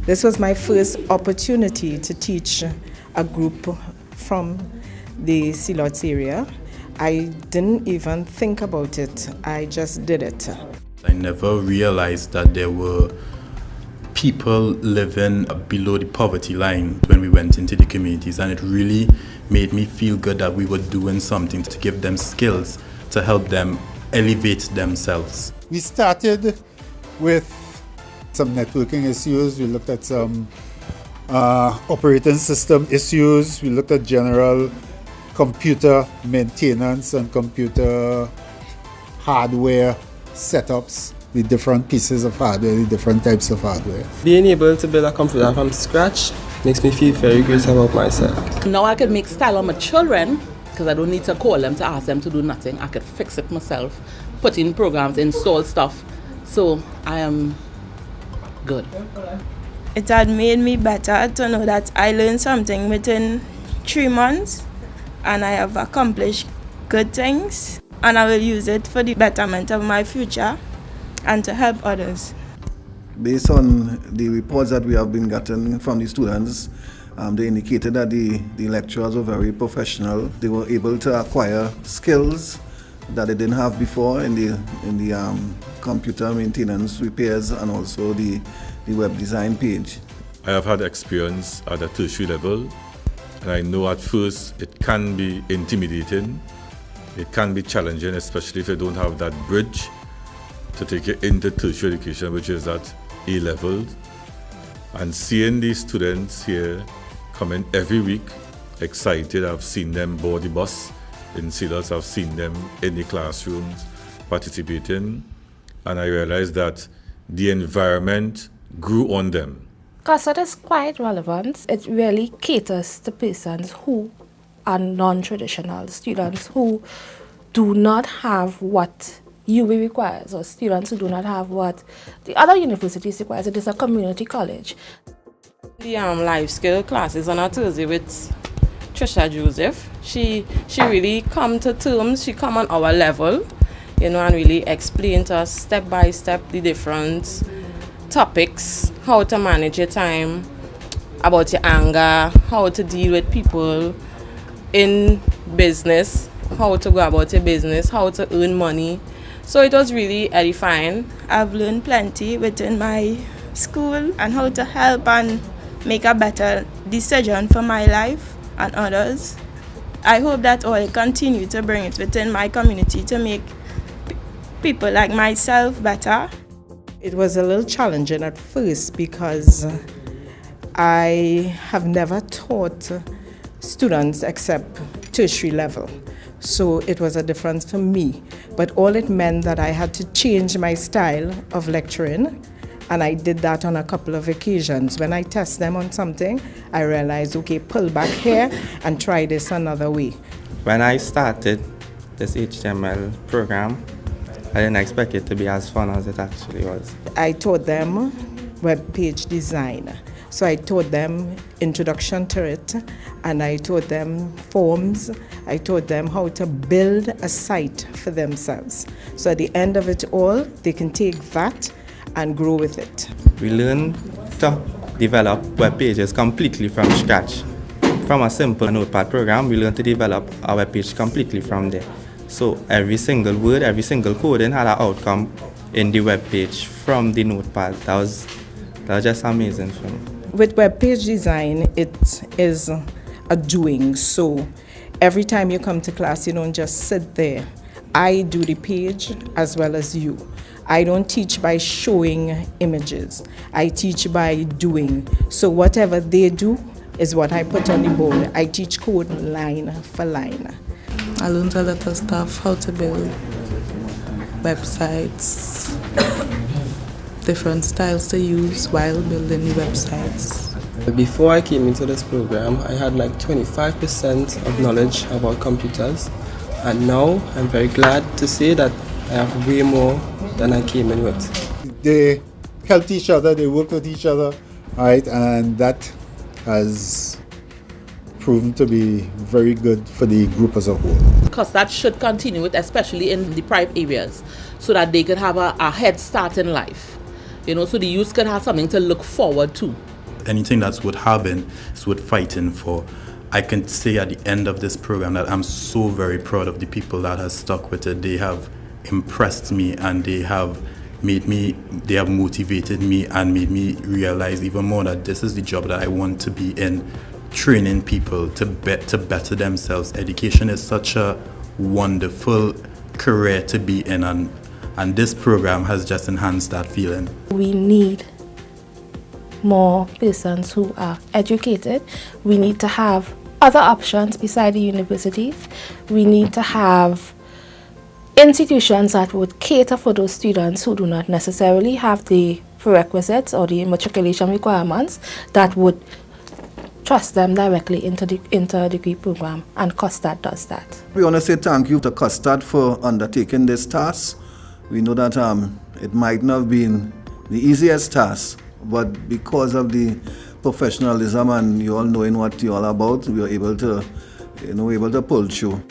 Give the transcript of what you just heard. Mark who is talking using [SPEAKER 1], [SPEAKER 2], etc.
[SPEAKER 1] This was my first opportunity to teach a group from the Silots area. I didn't even think about it. I just did it.
[SPEAKER 2] I never realized that there were people living below the poverty line when we went into the communities, and it really made me feel good that we were doing something to give them skills to help them elevate themselves.
[SPEAKER 3] We started with some networking issues. We looked at some operating system issues. We looked at general computer maintenance and computer hardware setups with different pieces of hardware, with different types of hardware.
[SPEAKER 4] Being able to build a computer from scratch makes me feel very good about myself.
[SPEAKER 5] Now I can make style on my children because I don't need to call them to ask them to do nothing. I could fix it myself, put in programs, install stuff. So I am good.
[SPEAKER 6] It had made me better to know that I learned something within 3 months and I have accomplished good things, and I will use it for the betterment of my future and to help others.
[SPEAKER 7] Based on the reports that we have been getting from the students, they indicated that the lecturers were very professional. They were able to acquire skills that they didn't have before in the computer maintenance, repairs, and also the web design page.
[SPEAKER 8] I have had experience at the tertiary level, and I know at first it can be intimidating. It can be challenging, especially if you don't have that bridge to take you into tertiary education, which is at A-level. And seeing these students here coming every week, excited. I've seen them board the bus in Silots. I've seen them in the classrooms participating. And I realized that the environment grew on them.
[SPEAKER 9] COSTAATT is quite relevant. It really caters to persons who are non-traditional, students who do not have what UWI requires, or students who do not have what the other universities require. It is a community college.
[SPEAKER 5] The life skill classes on a Thursday with TRICIA Joseph. She really come to terms, she come on our level, and really explain to us step by step the different topics, how to manage your time, about your anger, how to deal with people in business, how to go about your business, how to earn money. So it was really edifying.
[SPEAKER 6] I've learned plenty within my school and how to help and make a better decision for my life and others. I hope that I will continue to bring it within my community to make people like myself better.
[SPEAKER 1] It was a little challenging at first because I have never taught students except tertiary level. So it was a difference for me. But all it meant that I had to change my style of lecturing, and I did that on a couple of occasions. When I test them on something, I realized, okay, pull back here and try this another way.
[SPEAKER 4] When I started this HTML program, I didn't expect it to be as fun as it actually was.
[SPEAKER 1] I taught them web page design. So I taught them introduction to it, and I taught them forms. I taught them how to build a site for themselves. So at the end of it all, they can take that and grow with it.
[SPEAKER 4] We learned to develop web pages completely from scratch. From a simple notepad program, we learned to develop our web page completely from there. So every single word, every single coding had an outcome in the web page from the notepad. That was just amazing for me.
[SPEAKER 1] With web page design, it is a doing. So every time you come to class, you don't just sit there. I do the page as well as you. I don't teach by showing images. I teach by doing. So whatever they do is what I put on the board. I teach code line for line.
[SPEAKER 10] I learned a lot of stuff, how to build websites, different styles to use while building the websites.
[SPEAKER 4] Before I came into this program, I had like 25% of knowledge about computers, and now I'm very glad to say that I have way more than I came in with.
[SPEAKER 3] They helped each other, they worked with each other, right? And that has proven to be very good for the group as a whole.
[SPEAKER 5] Because that should continue it, especially in deprived areas, so that they could have a head start in life. So the youth could have something to look forward to.
[SPEAKER 2] anything that's worth having is worth fighting for. I can say at the end of this program that I'm so very proud of the people that have stuck with it. They have impressed me, and they have motivated me and made me realize even more that this is the job that I want to be in, training people to better themselves. Education is such a wonderful career to be in, and this program has just enhanced that feeling.
[SPEAKER 9] We need more persons who are educated. We need to have other options beside the universities. We need to have institutions that would cater for those students who do not necessarily have the prerequisites or the matriculation requirements that would trust them directly into the degree program, and COSTAATT does that.
[SPEAKER 7] We want to say thank you to COSTAATT for undertaking this task. We know that it might not have been the easiest task, but because of the professionalism and you all knowing what you're all about, we were able to pull through.